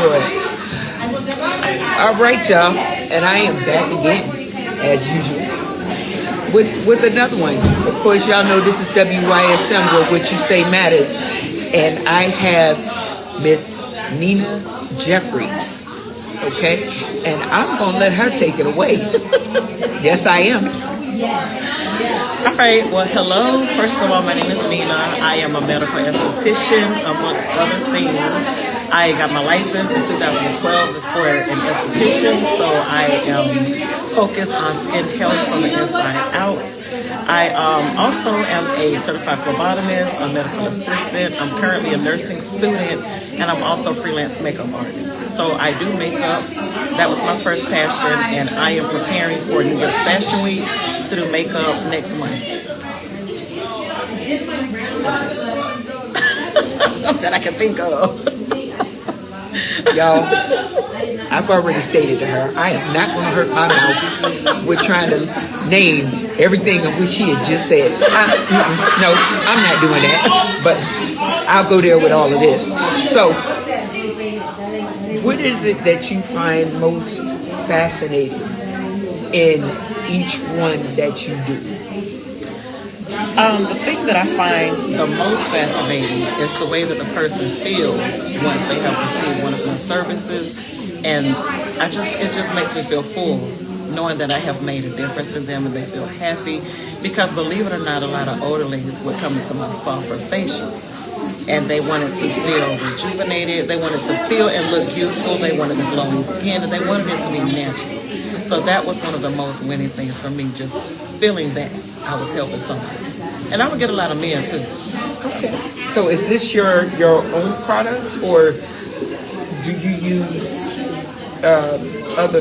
Good. All right, y'all. And I am back again, as usual, with another one. Of course, y'all know this is W.Y.S.M, where what you say matters. And I have Miss Nina Jeffries. Okay? And I'm going to let her take it away. Yes, I am. All right. Well, hello. First of all, my name is Nina. I am a medical esthetician, amongst other things. I got my license in 2012 for an esthetician, so I am focused on skin health from the inside out. I also am a certified phlebotomist, a medical assistant. I'm currently a nursing student, and I'm also a freelance makeup artist. So I do makeup. That was my first passion, and I am preparing for New York Fashion Week to do makeup next month. That I can think of. Y'all, I've already stated to her, I am not going to hurt my mouth with trying to name everything of which she had just said. No, I'm not doing that, but I'll go there with all of this. So, what is it that you find most fascinating in each one that you do? The thing that I find the most fascinating is the way that the person feels once they have received one of my services, and it just makes me feel full, knowing that I have made a difference in them and they feel happy. Because believe it or not, a lot of older ladies would come into my spa for facials, and they wanted to feel rejuvenated, they wanted to feel and look youthful, they wanted the glowing skin, and they wanted it to be natural. So that was one of the most winning things for me, just feeling that I was helping somebody. And I would get a lot of men too. Okay. So is this your own products, or do you use other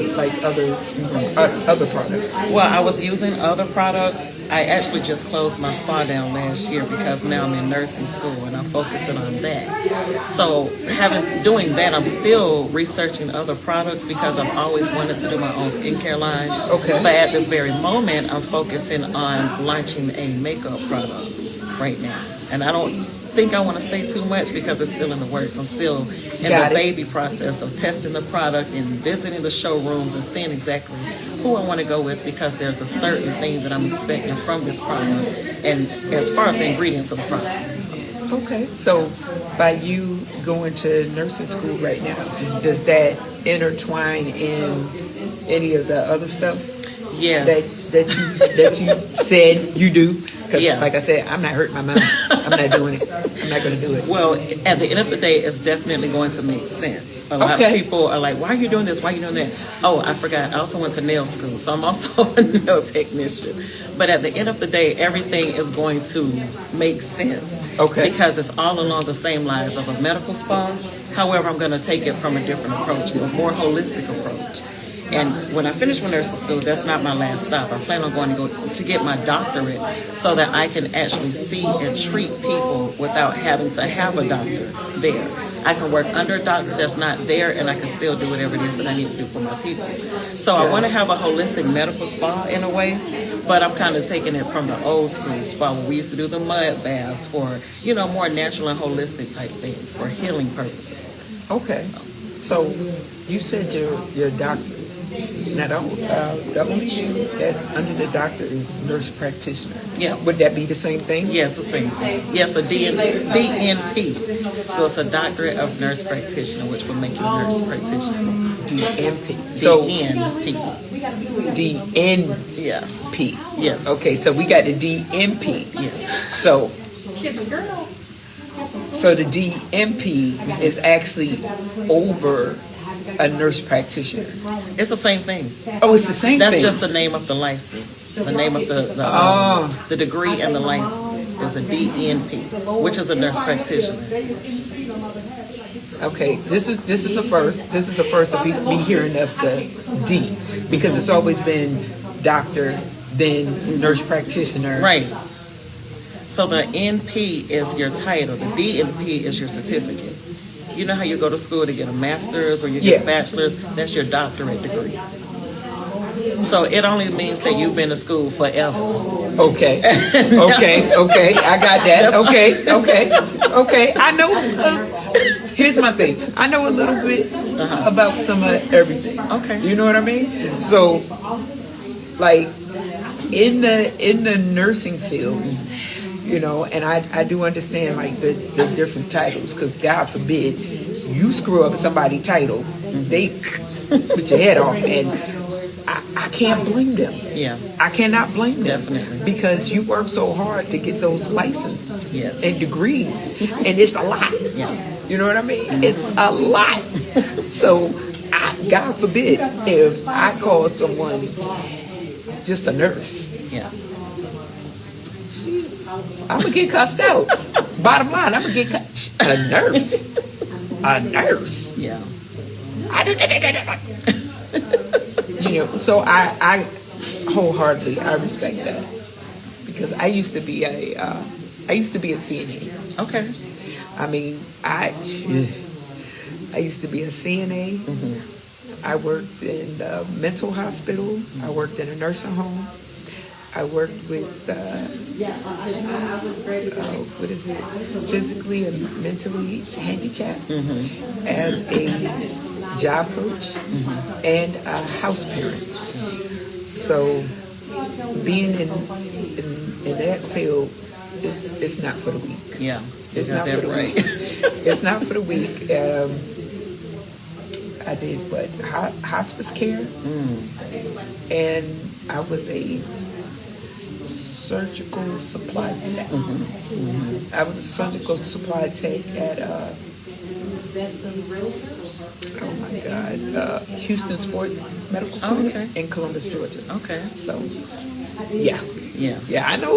products? Well, I was using other products. I actually just closed my spa down last year because now I'm in nursing school and I'm focusing on that. So doing that, I'm still researching other products because I've always wanted to do my own skincare line. Okay. But at this very moment, I'm focusing on launching a makeup product right now. And I don't think I want to say too much because it's still in the works. I'm still in the baby process of testing the product and visiting the showrooms and seeing exactly who I want to go with, because there's a certain thing that I'm expecting from this product, and as far as the ingredients of the product. So. Okay, so by you going to nursing school right now, does that intertwine in any of the other stuff? Yes. That you said you do? Because, yeah. Like I said, I'm not hurting my mouth. I'm not doing it. I'm not going to do it. Well, at the end of the day, it's definitely going to make sense. A lot of people are like, why are you doing this? Why are you doing that? Oh, I forgot. I also went to nail school, so I'm also a nail technician. But at the end of the day, everything is going to make sense. Okay. Because it's all along the same lines of a medical spa. However, I'm going to take it from a different approach, a more holistic approach. And when I finish my nursing school, that's not my last stop. I plan on going to get my doctorate so that I can actually see and treat people without having to have a doctor there. I can work under a doctor that's not there, and I can still do whatever it is that I need to do for my people. So I want to have a holistic medical spa in a way, but I'm kind of taking it from the old school spa where we used to do the mud baths for, more natural and holistic type things for healing purposes. Okay. So you said your doctor. Now, the only thing that's under the doctor is nurse practitioner. Yeah. Would that be the same thing? Yes, the same thing. Yes, a DNP. So it's a doctorate of nurse practitioner, which will make you a nurse practitioner. DNP. So DNP. DNP. Yeah. Yes. Okay, so we got the DNP. Yes. So the DNP is actually over a nurse practitioner. It's the same thing. Oh, it's the same thing. That's just the name of the license. The name of the degree and the license is a DNP, which is a nurse practitioner. Okay, this is a first. This is the first of me hearing of the D, because it's always been doctor, then nurse practitioner. Right. So the NP is your title. The DNP is your certificate. You know how you go to school to get a master's or you get a bachelor's? That's your doctorate degree. So it only means that you've been to school forever. Okay. Okay. I got that. Okay. I know. here's my thing. I know a little bit about some of everything. Okay. You know what I mean? So, like, in the nursing field, you know, and I do understand like the different titles, because God forbid you screw up somebody's title, they put your head off, and I can't blame them. Yeah. I cannot blame them. Definitely. Because you work so hard to get those licenses Yes. and degrees, and it's a lot. Yeah. You know what I mean? It's a lot. So, God forbid if I call someone just a nurse, Yeah. I'm gonna get cussed out. Bottom line, I'm gonna get a nurse. A nurse. Yeah. You know, so I wholeheartedly I respect that, because I used to be a CNA. Okay. I mean, I used to be a CNA. I worked in a mental hospital. I worked in a nursing home. I worked with what is it? Physically and mentally handicapped as a job coach and a house parent. So being in that field, it's not for the weak. Yeah. It's You got not for that the right. weak. It's not for the weak. I did hospice care, and I was a surgical supply tech. I was a surgical supply tech at oh my God, Houston Sports Medical Clinic in Columbus, Georgia. Okay. So, yeah. Yeah. Yeah, I know.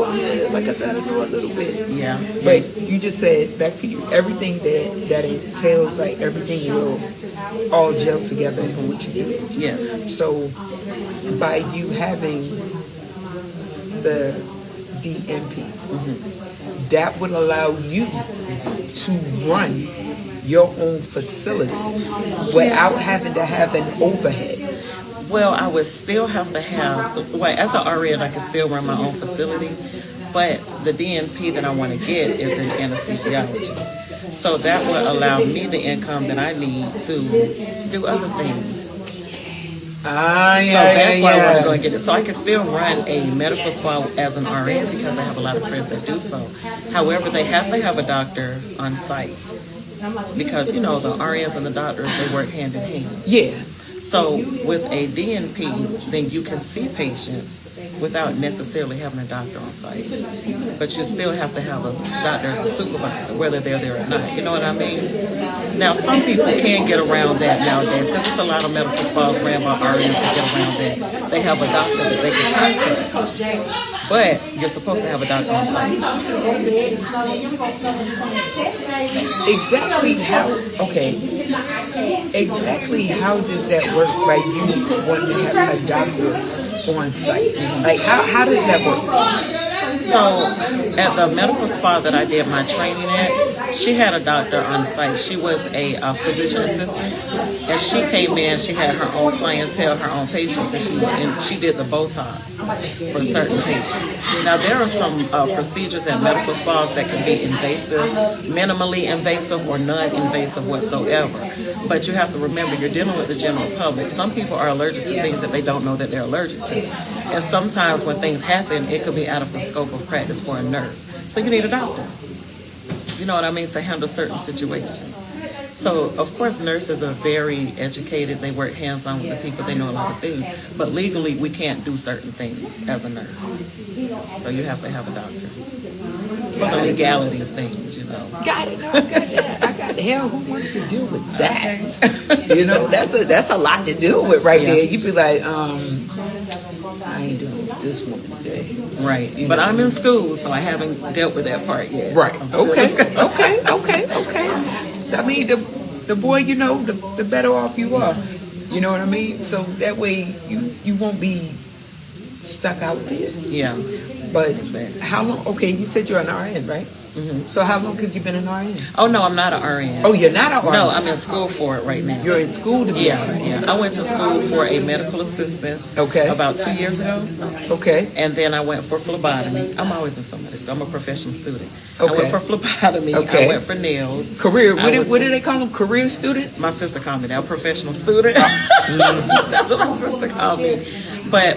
Like I said, I know a little bit. Yeah. But you just said, back to you, everything that entails, like everything will all gel together in what you do. Yes. So, by you having the DNP, that would allow you to run your own facility without having to have an overhead. Well, I would still have to have, well, as an RN, I can still run my own facility, but the DNP that I want to get is in anesthesiology. So that would allow me the income that I need to do other things. So that's why I want to go and get it. So I can still run a medical spa as an RN because I have a lot of friends that do so. However, they have to have a doctor on site because, you know, the RNs and the doctors, they work hand in hand. Yeah. So with a DNP, then you can see patients without necessarily having a doctor on site. But you still have to have a doctor as a supervisor, whether they're there or not. You know what I mean? Now, some people can get around that nowadays because there's a lot of medical spas ran by RNs that get around that. They have a doctor that they can contact. But you're supposed to have a doctor on site. Exactly how does that work by you wanting to have a doctor on site? Like how does that work? So at the medical spa that I did my training at, she had a doctor on site. She was a physician assistant, and she came in. She had her own clientele, her own patients, and she did the Botox for certain patients. Now there are some procedures at medical spas that can be invasive, minimally invasive, or non-invasive whatsoever. But you have to remember, you're dealing with the general public. Some people are allergic to things that they don't know that they're allergic to. And sometimes when things happen, it could be out of the scope of practice for a nurse. So you need a doctor. You know what I mean? To handle certain situations. So, of course, nurses are very educated. They work hands-on with the people. They know a lot of things. But legally, we can't do certain things as a nurse. So you have to have a doctor. For the legality of things, you know. Got it. No, I got that. I got hell. Who wants to deal with that? You know, that's a lot to deal with right there. You be like, I ain't dealing with this woman today. Right. But I'm in school, so I haven't dealt with that part yet. Right. Okay. I mean, the more you know, the better off you are. You know what I mean? So that way you won't be stuck out there. Yeah. But how long? Okay, you said you're an RN, right? So how long have you been an RN? Oh no, I'm not an RN. Oh, you're not an RN? No, I'm in school for it right now. You're in school to be an RN? Yeah. I went to school for a medical assistant. Okay. About 2 years ago. Okay. And then I went for phlebotomy. I'm always in somebody's school. I'm a professional student. Okay. I went for phlebotomy. Okay. I went for nails. Career. What do they call them? Career students? My sister called me that. Professional student. That's what my sister called me. But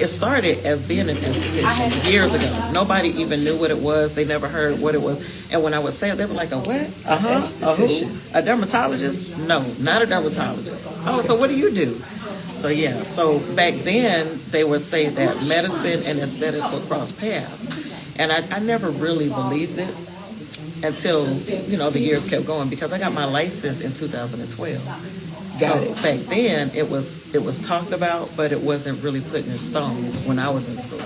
it started as being an esthetician years ago. Nobody even knew what it was. They never heard what it was. And when I would say it, they were like, a what? Esthetician. A dermatologist? No, not a dermatologist. Oh, so what do you do? So yeah, so back then they would say that medicine and aesthetics would cross paths. And I never really believed it until, the years kept going, because I got my license in 2012. Got it. Back then it was talked about, but it wasn't really put in stone when I was in school.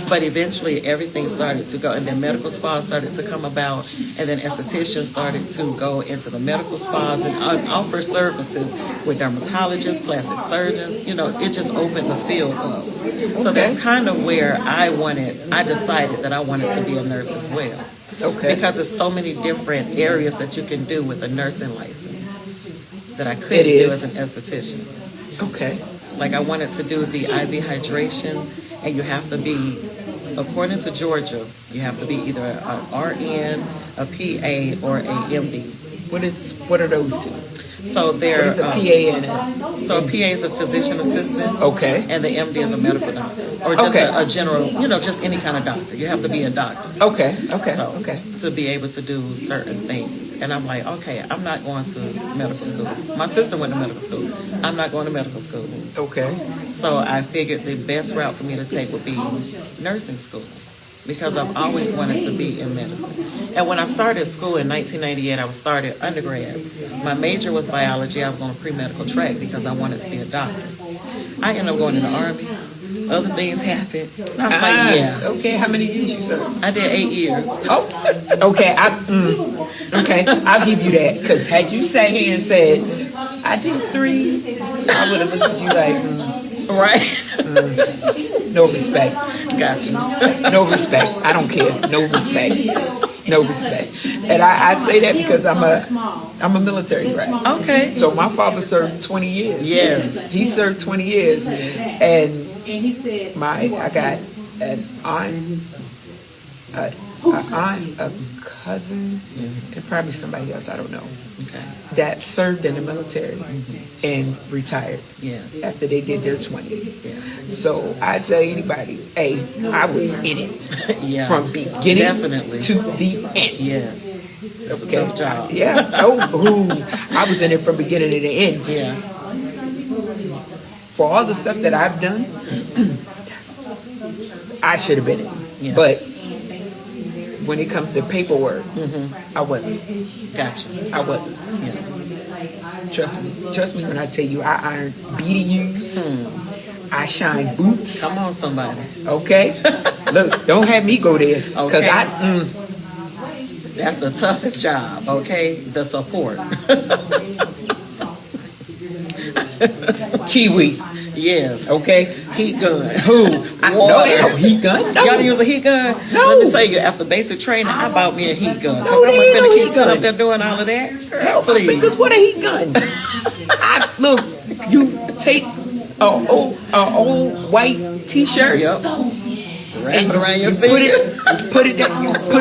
But eventually everything started to go, and then medical spas started to come about, and then estheticians started to go into the medical spas and offer services with dermatologists, plastic surgeons. It just opened the field up. So that's kind of where I decided that I wanted to be a nurse as well. Okay. Because there's so many different areas that you can do with a nursing license that I couldn't do as an esthetician. Okay. Like I wanted to do the IV hydration, and you have to be, according to Georgia, you have to be either an RN, a PA, or a MD. What are those two? So they're What is a PA and a... So a PA is a physician assistant. Okay. And the MD is a medical doctor, or just a general, just any kind of doctor. You have to be a doctor. Okay. To be able to do certain things. And I'm like, okay, I'm not going to medical school. My sister went to medical school. I'm not going to medical school. Okay. So I figured the best route for me to take would be nursing school, because I've always wanted to be in medicine. And when I started school in 1998, I started undergrad. My major was biology. I was on a pre-medical track because I wanted to be a doctor. I ended up going in the Army. Other things happened. I was like, yeah. Okay, how many years you served? I did 8 years. Oh, okay. Okay, I'll give you that. Because had you sat here and said, I did 3, I would have looked at you like, right? No respect. Gotcha. No respect. I don't care. No respect. No respect. And I say that because I'm a military brat. Okay. So my father served 20 years. Yes. He served 20 years. And I got an aunt, a cousin, and probably somebody else, I don't know, that served in the military and retired after they did their 20. Yeah. So I tell anybody, hey, I was in it from beginning to the end. Yes. That's a tough job. Yeah. I was in it from beginning to the end. Yeah. For all the stuff that I've done, I should have been in it. Yeah. But when it comes to paperwork, I wasn't. Gotcha. I wasn't. Yeah. Trust me when I tell you, I ironed BDUs. I shine boots. Come on, somebody. Okay? Look, don't have me go there. Because that's the toughest job, okay? The support. Kiwi. Yes. Okay. Heat gun. Who? No, heat gun? No. Y'all use a heat gun? No. Let me tell you, after basic training, I bought me a heat gun. Because I'm going to keep sitting up there doing all of that. Hell, please. Because what a heat gun? Look, you take an old white t-shirt. Yep. Wrap it around your fingers. Put it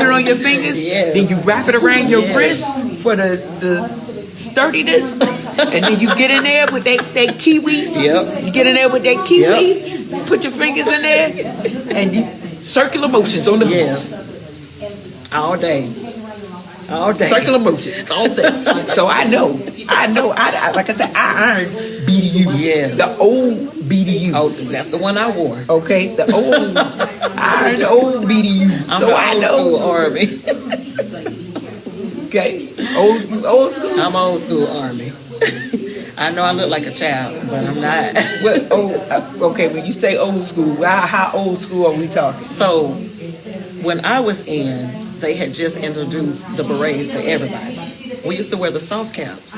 on your fingers. Yes. Then you wrap it around your wrist for the sturdiness. And then you get in there with that kiwi. Yep. You get in there with that kiwi. Yep. Put your fingers in there. And you circular motions on the Yes. All day. All day. Circular motions all day. So I know. I like I said, I ironed BDUs. Yes. The old BDUs. Oh, that's the one I wore. Okay. The old. I ironed the old BDUs. I'm so the I old know. school Army. Okay. Old school? I'm old school Army. I know I look like a child, but I'm not. Well, okay, when you say old school, how old school are we talking? So, when I was in, they had just introduced the berets to everybody. We used to wear the soft caps,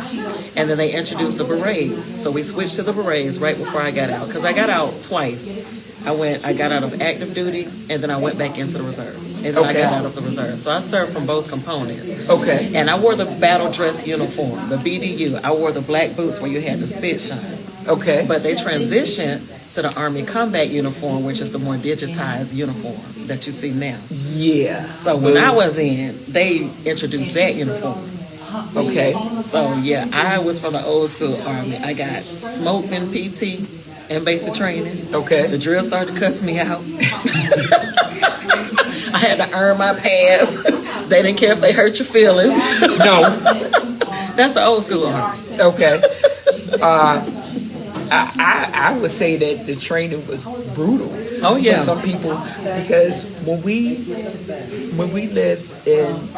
and then they introduced the berets. So we switched to the berets right before I got out, because I got out twice. I got out of active duty, and then I went back into the reserves, and then I got out of the reserves. So I served from both components. Okay. And I wore the battle dress uniform, the BDU. I wore the black boots where you had the spit shine. Okay. But they transitioned to the Army combat uniform, which is the more digitized uniform that you see now. Yeah. So when I was in, they introduced that uniform. Okay. So yeah, I was from the old school Army. I got smoked in PT and basic training. Okay. The drill sergeant cussed me out. I had to earn my pass. They didn't care if they hurt your feelings. No. That's the old school Army. Okay. I would say that the training was brutal. Oh yeah. For some people, because when we lived in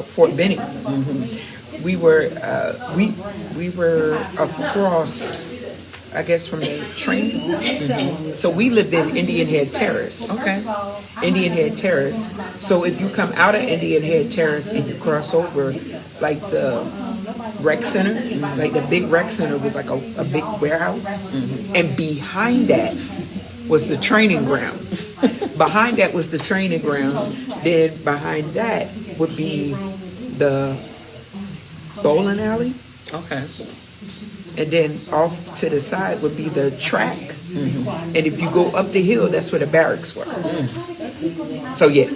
Fort Benning, we were across, I guess, from the train. So we lived in Indian Head Terrace. Okay. Indian Head Terrace. So if you come out of Indian Head Terrace and you cross over, like the rec center, like the big rec center was like a big warehouse, and behind that was the training grounds. Behind that was the training grounds. Then behind that would be the bowling alley. Okay. And then off to the side would be the track. And if you go up the hill, that's where the barracks were. So yeah.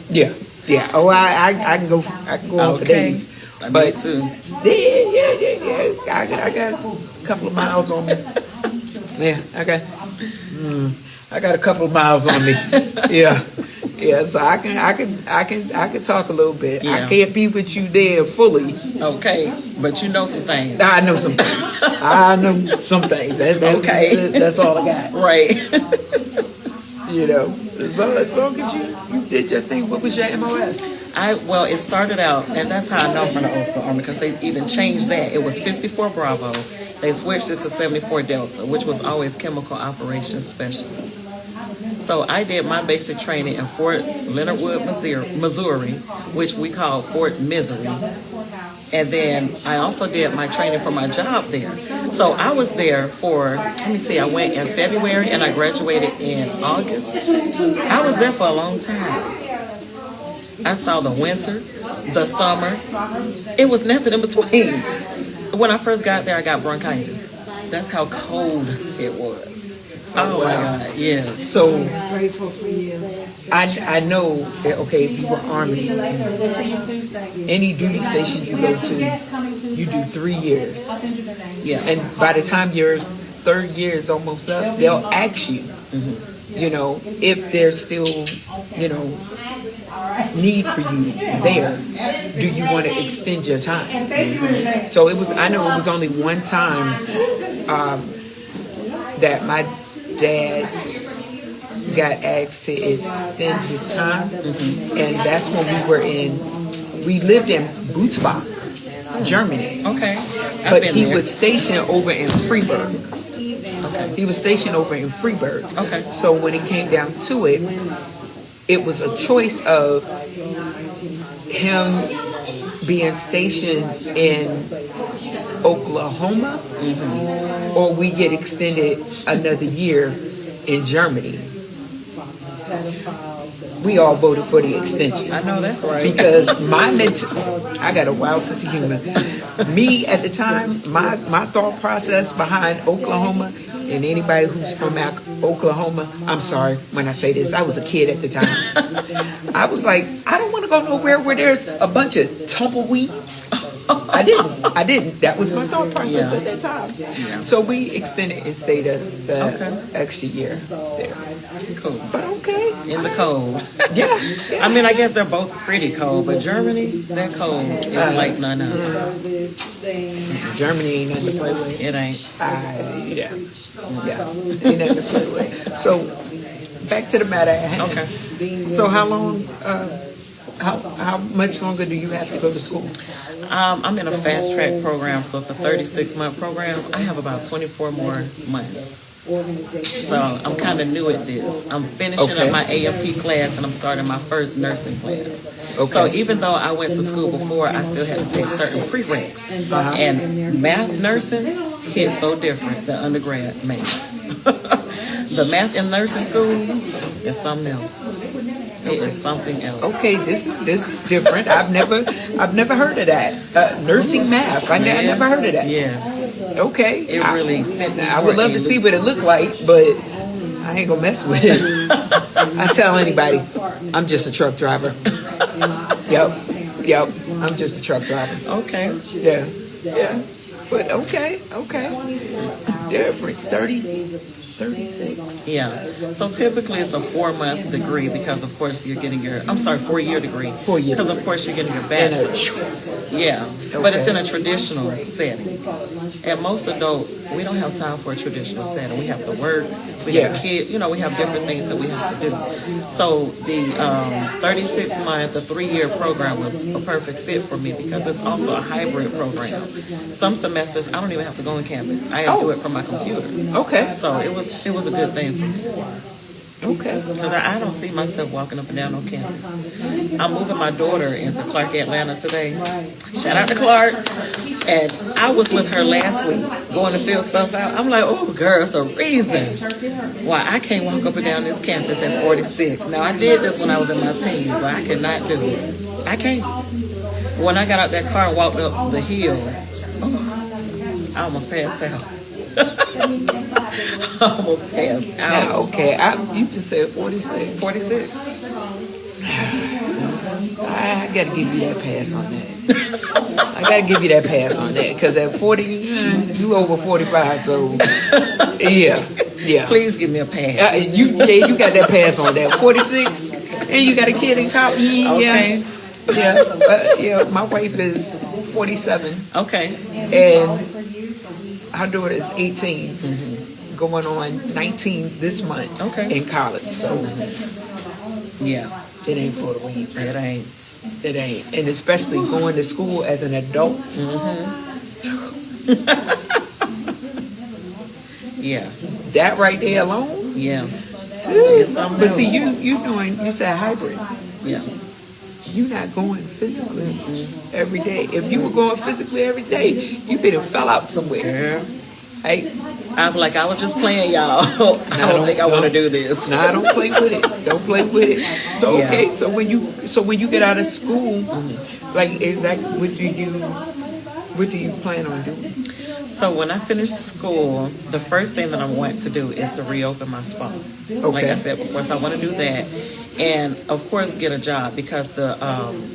Yeah. Oh, I can go on for days. But too. Yeah. I got a couple of miles on me. Yeah, I got a couple of miles on me. Yeah. So I can talk a little bit. Yeah. I can't be with you there fully. Okay, but you know some things. I know some things. That's all I got. Right. You know, as long as you did your thing. What was your MOS? Well, it started out, and that's how I know from the old school Army, because they even changed that. It was 54 Bravo. They switched this to 74 Delta, which was always Chemical Operations Specialist. So I did my basic training in Fort Leonard Wood, Missouri, which we call Fort Misery. And then I also did my training for my job there. So I was there for, I went in February and I graduated in August. I was there for a long time. I saw the winter, the summer. It was nothing in between. When I first got there, I got bronchitis. That's how cold it was. Oh my God, yes. So I know that, okay, if you were Army, any duty station you go to, you do 3 years. Yeah. And by the time your third year is almost up, they'll ask you, you know, if there's still, you know, need for you there, do you want to extend your time? So I know it was only one time that my dad got asked to extend his time, and that's when we lived in Butzbach, Germany. Okay. But he was stationed over in Freiburg. Okay. He was stationed over in Freiburg. Okay. So when it came down to it, it was a choice of him being stationed in Oklahoma, or we get extended another year in Germany. We all voted for the extension. I know that's right. Because I got a wild sense of humor. Me at the time, my thought process behind Oklahoma, and anybody who's from Oklahoma, I'm sorry when I say this, I was a kid at the time. I was like, I don't want to go nowhere where there's a bunch of tumbleweeds. I didn't. That was my thought process at that time. Yeah. So we extended and stayed the extra year there. Cool. But okay. In the cold. Yeah. I mean, I guess they're both pretty cold, but Germany, that cold is like none other. Germany ain't nothing to play with. It ain't. Yeah. Ain't nothing to play with. So back to the matter at hand. Okay. So how long? How much longer do you have to go to school? I'm in a fast track program, so it's a 36-month program. I have about 24 more months. So I'm kind of new at this. I'm finishing up my A&P class and I'm starting my first nursing class. Okay. So even though I went to school before, I still had to take certain prereqs. And math nursing hits so different than undergrad math. The math in nursing school is something else. It is something else. Okay, this is different. I've never heard of that. Nursing math. I never heard of that. Yes. Okay. It really sent me. I would love to see what it looked like, but I ain't gonna mess with it. I tell anybody, I'm just a truck driver. Yep. I'm just a truck driver. Okay. Yeah. But okay. Different. 36. Yeah. So typically it's a 4-month degree because of course you're getting your 4-year degree. 4 years. Because of course you're getting your bachelor's. Yeah. But it's in a traditional setting. And most adults, we don't have time for a traditional setting. We have to work, we have kids, we have different things that we have to do. So the 36-month, the 3-year program was a perfect fit for me because it's also a hybrid program. Some semesters I don't even have to go on campus. I have to do it from my computer. Okay. So it was a good thing for me. Okay. Because I don't see myself walking up and down on campus. I'm moving my daughter into Clark, Atlanta today. Shout out to Clark. And I was with her last week going to fill stuff out. I'm like, oh, girl, it's a reason why I can't walk up and down this campus at 46. Now, I did this when I was in my teens, but I cannot do it. I can't. When I got out that car and walked up the hill, I almost passed out. Almost passed out. Now, okay, you just said 46. 46. I gotta give you that pass on that. I gotta give you that pass on that because at 40, you over 45, so yeah. Please give me a pass. You got that pass on that. 46, and you got a kid in college. Okay. Yeah. My wife is 47. Okay. And her daughter is 18, going on 19 this month. Okay. In college. So yeah. It ain't for the week. It ain't. And especially going to school as an adult. Yeah. That right there alone? Yeah. It's something but else. see, you said hybrid. Yeah. You're not going physically every day. If you were going physically every day, you better fell out somewhere. Hey, I was just playing, y'all. I don't think I want to do this. Nah, don't play with it. Don't play with it. So okay, so when you get out of school, like exactly what do you plan on doing? So when I finish school, the first thing that I want to do is to reopen my spa. Okay. Like I said before, so I want to do that. And of course get a job because the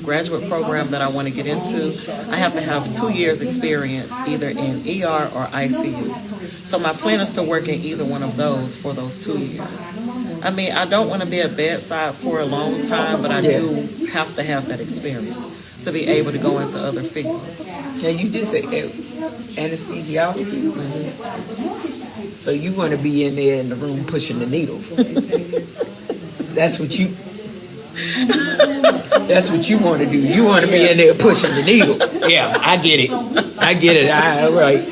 graduate program that I want to get into, I have to have 2 years experience either in ER or ICU. So my plan is to work in either one of those for those 2 years. I mean, I don't want to be at bedside for a long time, but I do have to have that experience to be able to go into other fields. Now you did say anesthesiology. So you want to be in there in the room pushing the needle. That's what you want to do. You want to be in there pushing the needle. Yeah, I get it. All right.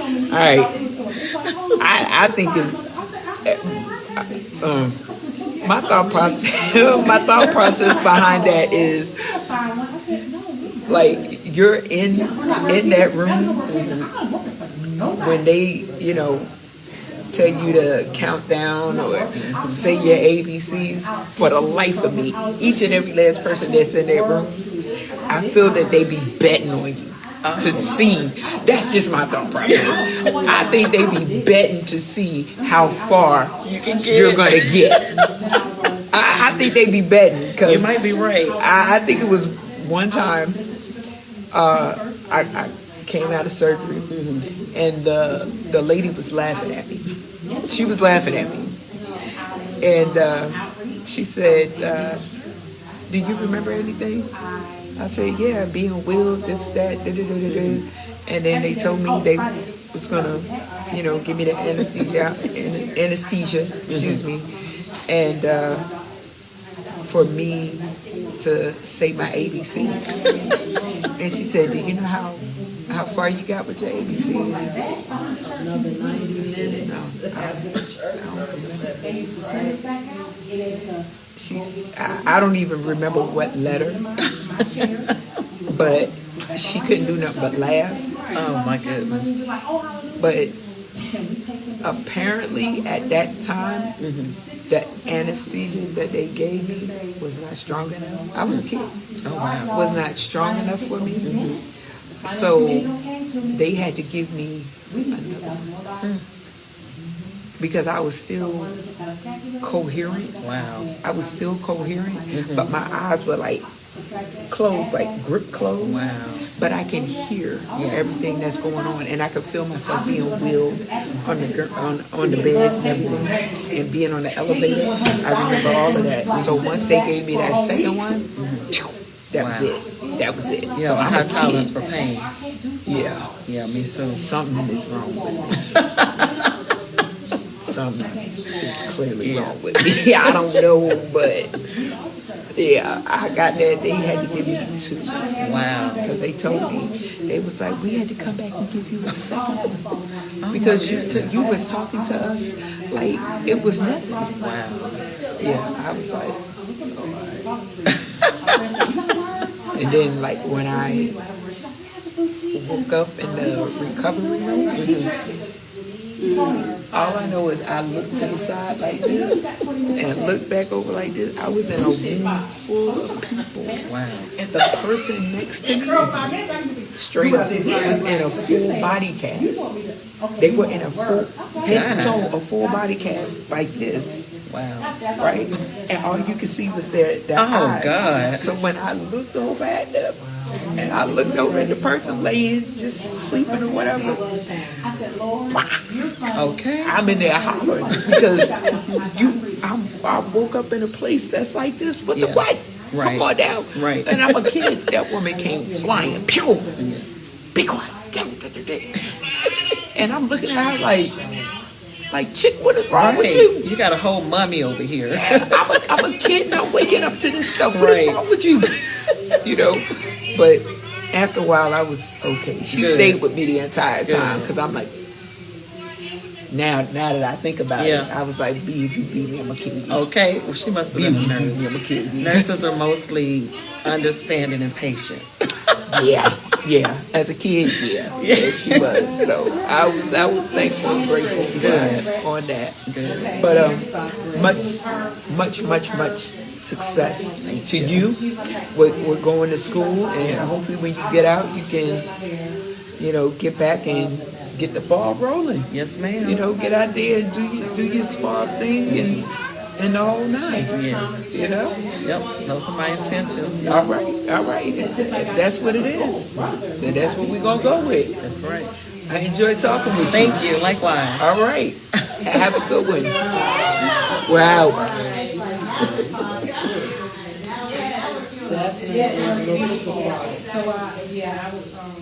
I think it's my thought process behind that is like you're in that room when they tell you to count down or say your ABCs. For the life of me, each and every last person that's in that room, I feel that they be betting on you to see. That's just my thought process. I think they be betting to see how far you're going to get. I think they be betting because you might be right. I think it was one time I came out of surgery and the lady was laughing at me. She was laughing at me. And she said, do you remember anything? I said, yeah, being willed, this, that, da-da-da-da-da. And then they told me they was going to, give me the anesthesia, excuse me. And for me to say my ABCs. And she said, "Do you know how far you got with your ABCs?" Another 90 minutes after the church. I don't even remember what letter, but she couldn't do nothing but laugh. Oh my goodness. But apparently at that time, the anesthesia that they gave me was not strong enough. I was a kid. Oh wow. Was not strong enough for me. So they had to give me another one. Because I was still coherent. Wow. I was still coherent, but my eyes were like closed, like grip closed. Wow. But I can hear everything that's going on, and I could feel myself being wheeled on the bed and everything, and being on the elevator. I remember all of that. So once they gave me that second one, that was it. That was it. Yeah, So a I'm high a tolerance kid. for pain. Yeah. Yeah, me too. Something is wrong with me. Something is clearly wrong with me. I don't know, but yeah, I got that. They had to give me 2. Wow. Because they told me, they was like, we had to come back and give you a second one. Because you was talking to us like it was nothing. Wow. Yeah, I was like, and then like when I woke up in the recovery room, all I know is I looked to the side like this and looked back over like this. I was in a room full of people. Wow. And the person next to me, straight up, was in a full body cast. They were in a full head to toe, a full body cast like this. Wow. Right? And all you could see was their Oh, eyes. God. So when I looked over at them, and I looked over at the person laying, just sleeping or whatever, Okay. I'm in there hollering because I woke up in a place that's like this. What the Yeah. what? Right. Come on down. Right. And I'm a kid. That woman came flying. Pew! Be quiet. And I'm looking at her like, chick, what is wrong with you? You got a whole mummy over here. I'm a kid and I'm waking up to this stuff. What Right. is wrong with you? You know? But after a while, I was okay. She Good. stayed with me the entire time Good. because I'm like, now that I think about it, I was like, B, if you beat me, I'm going to kill you. Okay. Well, she must have B, been if a you beat nurse. me, I'm going to kill you. Nurses are mostly understanding and patient. Yeah. As a kid, yeah, she was. So I was thankful and grateful on that. Good. But much success to you. We're going to school, and hopefully when you get out, you can, get back and get the ball rolling. Yes, ma'am. Get out there and do your spa thing and the whole nine. Yes. Yep. Those are my intentions. All right. If that's what it is, then that's what we're gonna go with. That's right. I enjoyed talking with you. Thank you. Likewise. All right. Have a good one. Wow. So that's So I was